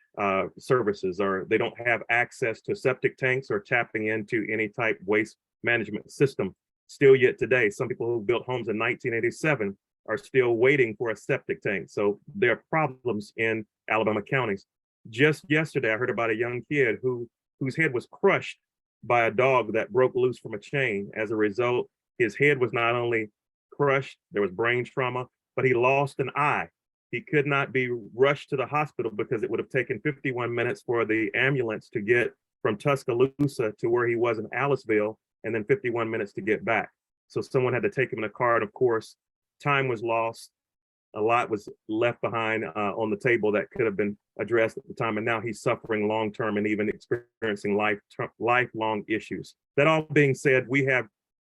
services, or they don't have access to septic tanks or tapping into any type waste management system. Still yet today, some people who built homes in 1987 are still waiting for a septic tank. So there are problems in Alabama counties. Just yesterday, I heard about a young kid whose head was crushed by a dog that broke loose from a chain. As a result, his head was not only crushed, there was brain trauma, but he lost an eye. He could not be rushed to the hospital because it would have taken 51 minutes for the ambulance to get from Tuscaloosa to where he was in Aliceville, and then 51 minutes to get back. So someone had to take him in a car, and of course, time was lost. A lot was left behind on the table that could have been addressed at the time. And now he's suffering long-term and even experiencing lifelong issues. That all being said, we have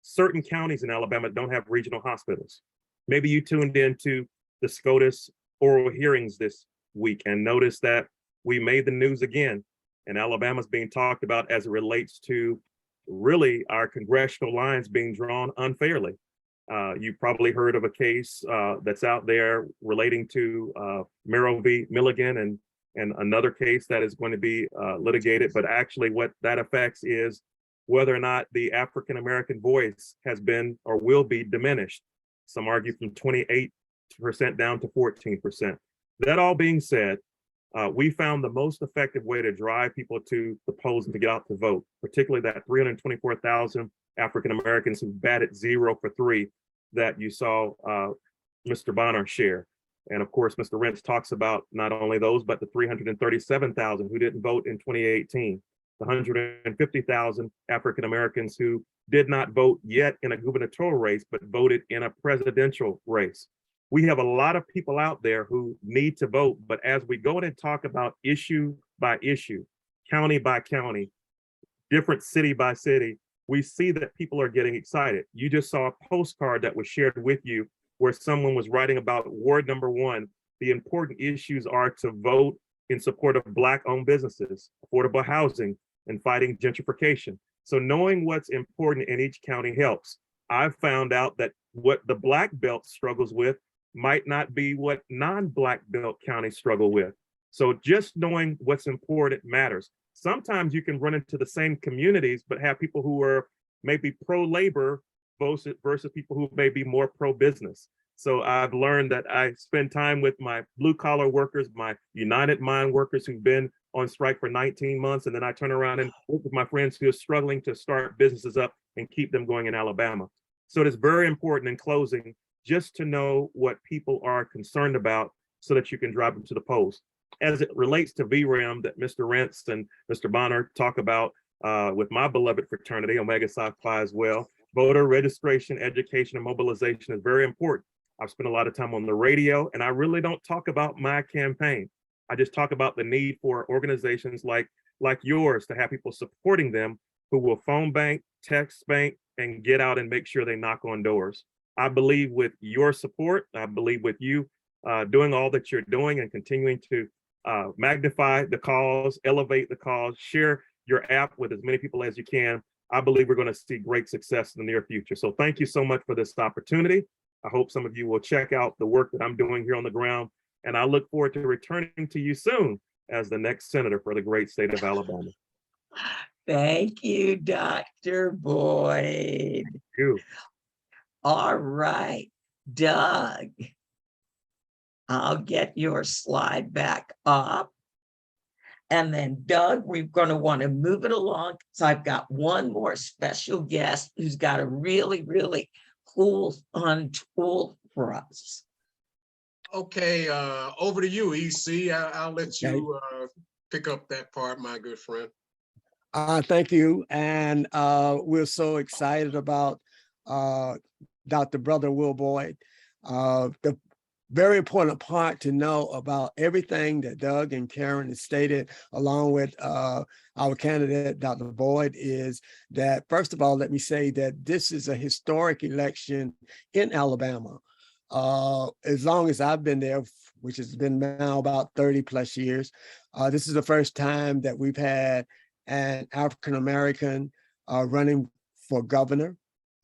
certain counties in Alabama that don't have regional hospitals. Maybe you tuned into the SCOTUS oral hearings this week and noticed that we made the news again, and Alabama's being talked about as it relates to really our congressional lines being drawn unfairly. You probably heard of a case that's out there relating to Merrill v. Milligan and another case that is going to be litigated, but actually what that affects is whether or not the African-American voice has been or will be diminished. Some argue from 28% down to 14%. That all being said, we found the most effective way to drive people to the polls and to get out to vote, particularly that 324,000 African-Americans who batted 0 for 3 that you saw Mr. Bonner share. And of course, Mr. Rentz talks about not only those, but the 337,000 who didn't vote in 2018, the 150,000 African-Americans who did not vote yet in a gubernatorial race, but voted in a presidential race. We have a lot of people out there who need to vote, but as we go in and talk about issue by issue, county by county, different city by city, we see that people are getting excited. You just saw a postcard that was shared with you where someone was writing about Ward number 1. The important issues are to vote in support of Black-owned businesses, affordable housing, and fighting gentrification. So knowing what's important in each county helps. I've found out that what the Black Belt struggles with might not be what non-Black Belt counties struggle with. So just knowing what's important matters. Sometimes you can run into the same communities, but have people who are maybe pro-labor versus people who may be more pro-business. So I've learned that I spend time with my blue-collar workers, my United Mine workers who've been on strike for 19 months, and then I turn around and work with my friends who are struggling to start businesses up and keep them going in Alabama. So it is very important in closing just to know what people are concerned about so that you can drive them to the polls. as it relates to VRAM that Mr. Rentz and Mr. Bonner talk about with my beloved fraternity, Omega Psi Phi as well, voter registration, education, and mobilization is very important. I've spent a lot of time on the radio, and I really don't talk about my campaign. I just talk about the need for organizations like yours to have people supporting them who will phone bank, text bank, and get out and make sure they knock on doors. I believe with your support, I believe with you doing all that you're doing and continuing to magnify the cause, elevate the cause, share your app with as many people as you can. I believe we're going to see great success in the near future. So thank you so much for this opportunity. I hope some of you will check out the work that I'm doing here on the ground. And I look forward to returning to you soon as the next senator for the great state of Alabama. Thank you, Dr. Boyd. Thank you. All right, Doug, I'll get your slide back up. And then Doug, we're going to want to move it along. So I've got one more special guest who's got a really, really cool, fun tool for us. Okay, over to you, EC. I'll let you pick up that part, my good friend. Thank you. And we're so excited about Dr. Brother Will Boyd. The very important part to know about everything that Doug and Karen has stated, along with our candidate, Dr. Boyd, is that, first of all, let me say that this is a historic election in Alabama. As long as I've been there, which has been now about 30 plus years, this is the first time that we've had an African-American running for governor,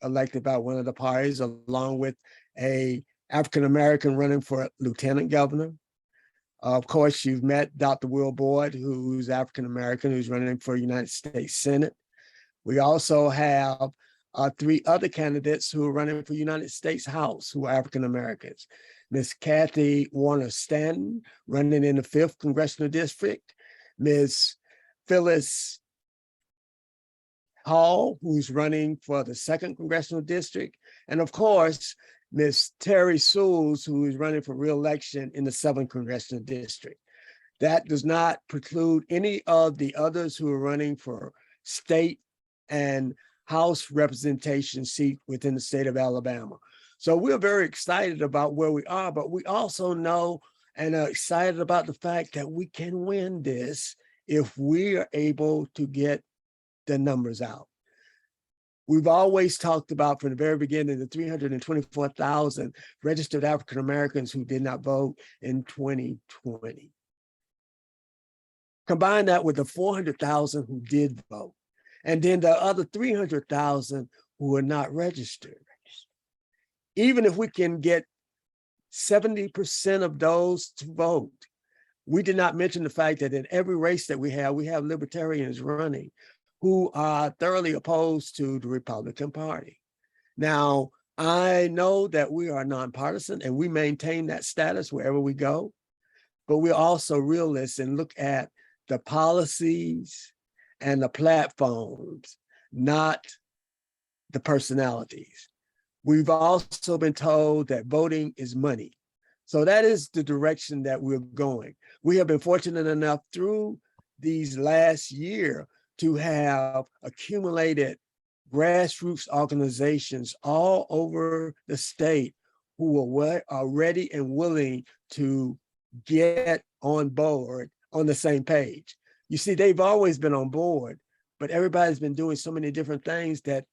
elected by one of the parties, along with a African-American running for lieutenant governor. Of course, you've met Dr. Will Boyd, who's African-American, who's running for United States Senate. We also have 3 other candidates who are running for United States House, who are African-Americans. Ms. Kathy Warner-Stanton, running in the 5th Congressional District. Ms. Phyllis Hall, who's running for the 2nd Congressional District. And of course, Ms. Terry Sewells, who is running for re-election in the 7th Congressional District. That does not preclude any of the others who are running for state and House representation seat within the state of Alabama. So we're very excited about where we are, but we also know and are excited about the fact that we can win this if we are able to get the numbers out. We've always talked about from the very beginning the 324,000 registered African Americans who did not vote in 2020. Combine that with the 400,000 who did vote, and then the other 300,000 who are not registered. Even if we can get 70% of those to vote, we did not mention the fact that in every race that we have libertarians running who are thoroughly opposed to the Republican Party. Now, I know that we are nonpartisan and we maintain that status wherever we go, but we're also realists and look at the policies and the platforms, not the personalities. We've also been told that voting is money. So that is the direction that we're going. We have been fortunate enough through these last year to have accumulated grassroots organizations all over the state who are ready and willing to get on board on the same page. You see, they've always been on board, but everybody's been doing so many different things that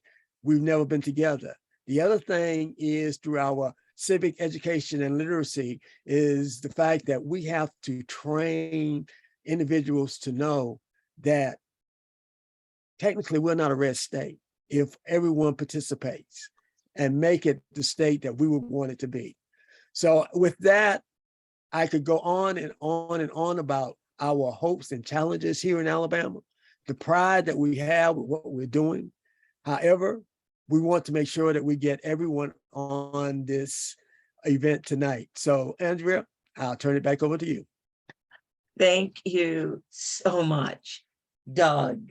we've never been together. The other thing is through our civic education and literacy is the fact that we have to train individuals to know that technically we're not a red state if everyone participates and make it the state that we would want it to be. So with that, I could go on and on and on about our hopes and challenges here in Alabama, the pride that we have with what we're doing. However, we want to make sure that we get everyone on this event tonight. So Andrea, I'll turn it back over to you. Thank you so much, Doug,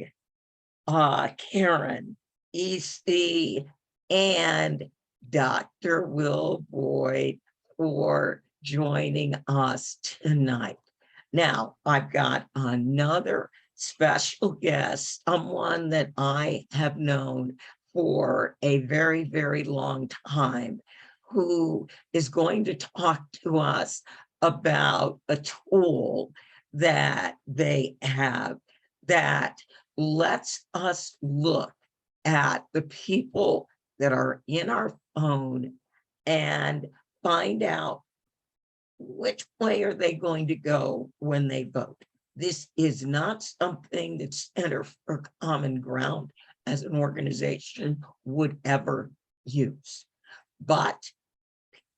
Karen, EC, and Dr. Will Boyd for joining us tonight. Now, I've got another special guest, someone that I have known for a very, very long time, who is going to talk to us about a tool that they have that lets us look at the people that are in our phone and find out which way are they going to go when they vote. This is not something that Center for Common Ground as an organization would ever use. But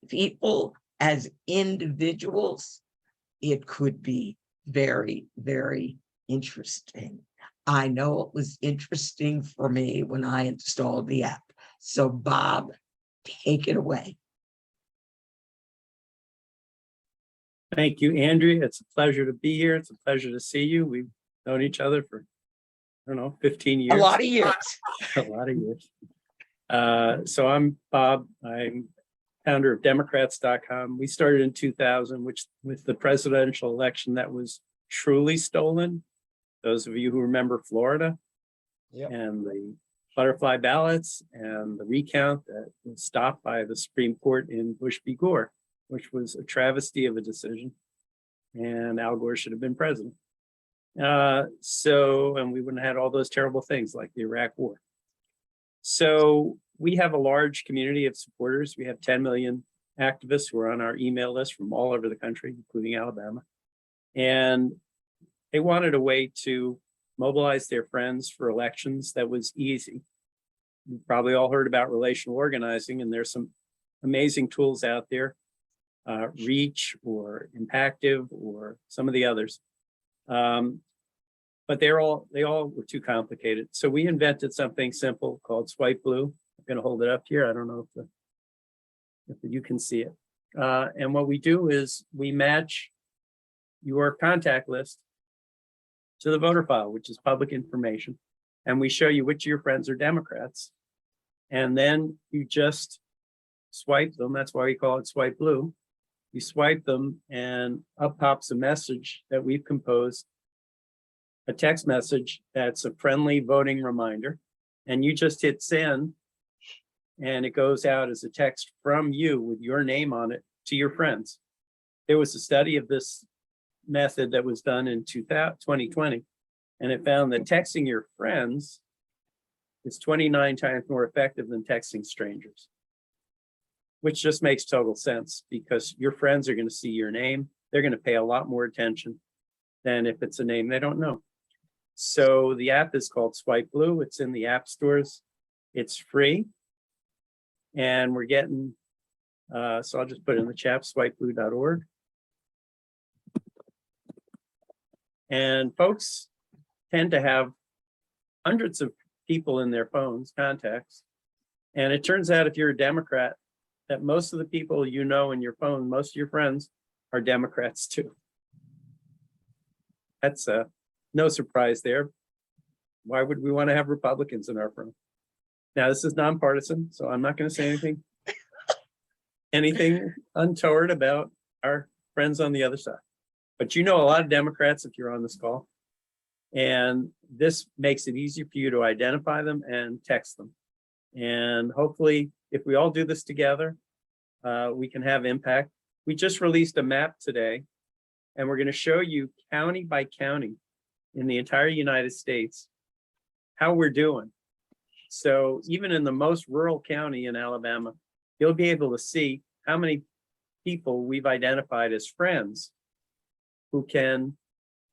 people as individuals, it could be very, very interesting. I know it was interesting for me when I installed the app. So Bob, take it away. Thank you, Andrea. It's a pleasure to be here. It's a pleasure to see you. We've known each other for, I don't know, 15 years. A lot of years. A lot of years. So I'm Bob. I'm founder of Democrats.com. We started in 2000, which with the presidential election that was truly stolen. Those of you who remember Florida, yep, and the butterfly ballots and the recount that was stopped by the Supreme Court in Bush v. Gore, which was a travesty of a decision. And Al Gore should have been president. And we wouldn't have had all those terrible things like the Iraq War. So we have a large community of supporters. We have 10 million activists who are on our email list from all over the country, including Alabama. And they wanted a way to mobilize their friends for elections that was easy. You've probably all heard about relational organizing, and there's some amazing tools out there, Reach or Impactive or some of the others. But they all were too complicated. So we invented something simple called Swipe Blue. I'm going to hold it up here. I don't know if you can see it. And what we do is we match your contact list to the voter file, which is public information. And we show you which of your friends are Democrats. And then you just swipe them. That's why we call it Swipe Blue. You swipe them and up pops a message that we've composed, a text message that's a friendly voting reminder. And you just hit send and it goes out as a text from you with your name on it to your friends. There was a study of this method that was done in 2020, and it found that texting your friends is 29 times more effective than texting strangers, which just makes total sense because your friends are going to see your name. They're going to pay a lot more attention than if it's a name they don't know. So the app is called Swipe Blue. It's in the app stores. It's free. And we're getting, so I'll just put it in the chat, swipeblue.org. And folks tend to have hundreds of people in their phones, contacts. And it turns out if you're a Democrat, that most of the people you know in your phone, most of your friends are Democrats too. That's no surprise there. Why would we want to have Republicans in our phone? Now, this is nonpartisan, so I'm not going to say anything untoward about our friends on the other side. But you know a lot of Democrats if you're on this call. And this makes it easier for you to identify them and text them. And hopefully, if we all do this together, we can have impact. We just released a map today, and we're going to show you county by county in the entire United States how we're doing. So even in the most rural county in Alabama, you'll be able to see how many people we've identified as friends who can,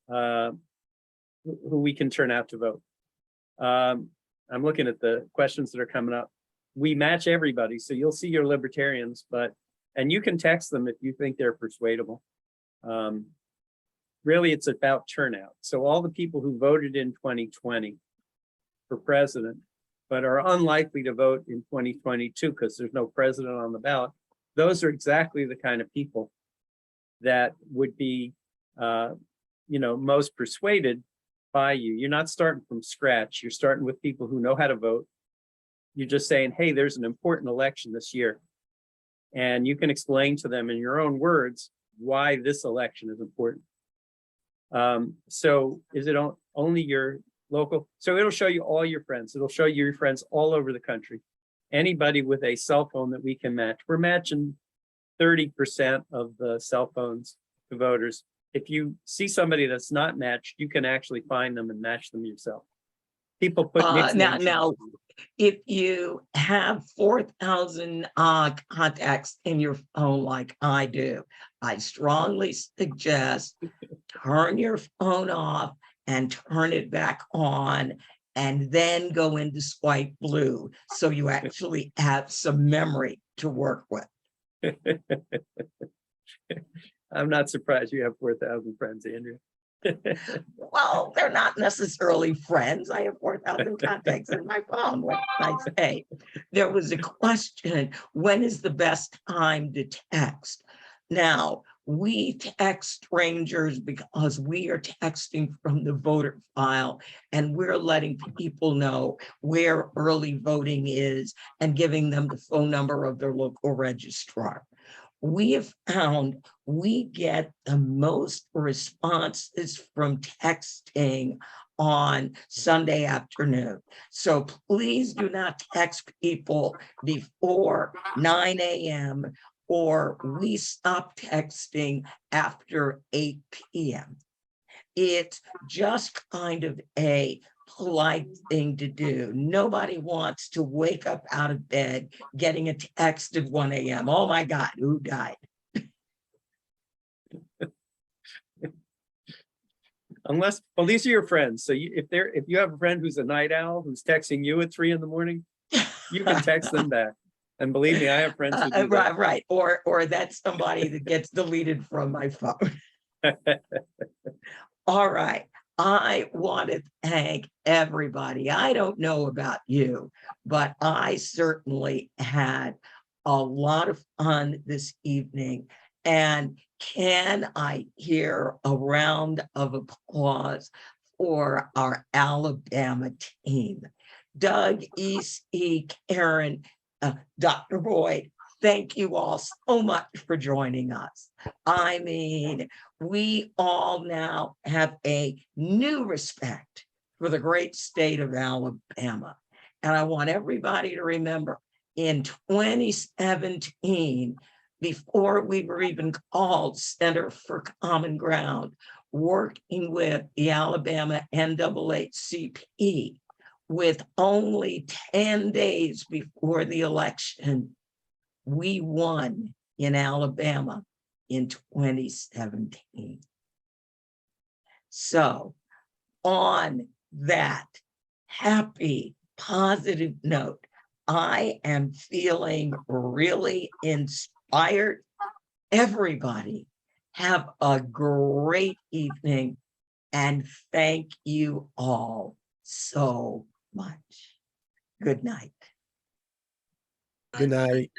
who we can turn out to vote. I'm looking at the questions that are coming up. We match everybody, so you'll see your libertarians, and you can text them if you think they're persuadable. Really, it's about turnout. So all the people who voted in 2020 for president, but are unlikely to vote in 2022 because there's no president on the ballot, those are exactly the kind of people that would be most persuaded by you. You're not starting from scratch. You're starting with people who know how to vote. You're just saying, hey, there's an important election this year. And you can explain to them in your own words why this election is important. So is it only your local? So it'll show you all your friends. It'll show you your friends all over the country. Anybody with a cell phone that we can match. We're matching 30% of the cell phones to voters. If you see somebody that's not matched, you can actually find them and match them yourself. People put nicknames. Now, if you have 4,000 contacts in your phone like I do, I strongly suggest turn your phone off and turn it back on, and then go into swipe blue so you actually have some memory to work with. I'm not surprised you have 4,000 friends, Andrea. Well, they're not necessarily friends. I have 4,000 contacts in my phone. What can I say? There was a question, when is the best time to text? Now, we text strangers because we are texting from the voter file, and we're letting people know where early voting is and giving them the phone number of their local registrar. We have found we get the most responses from texting on Sunday afternoon. So please do not text people before 9 a.m. or we stop texting after 8 p.m. It's just kind of a polite thing to do. Nobody wants to wake up out of bed getting a text at 1 a.m. Oh my God, who died? Unless, well, these are your friends. So if you have a friend who's a night owl who's texting you at 3 a.m, you can text them back. And believe me, I have friends who do that. Right. Or that's somebody that gets deleted from my phone. All right. I want to thank everybody. I don't know about you, but I certainly had a lot of fun this evening. And can I hear a round of applause for our Alabama team? Doug, E.C., Karen, Dr. Boyd, thank you all so much for joining us. I mean, we all now have a new respect for the great state of Alabama. And I want everybody to remember, in 2017, before we were even called Center for Common Ground, working with the Alabama NAACP, with only 10 days before the election, we won in Alabama in 2017. So on that happy, positive note, I am feeling really inspired. Everybody have a great evening, and thank you all so much. Good night. Good night.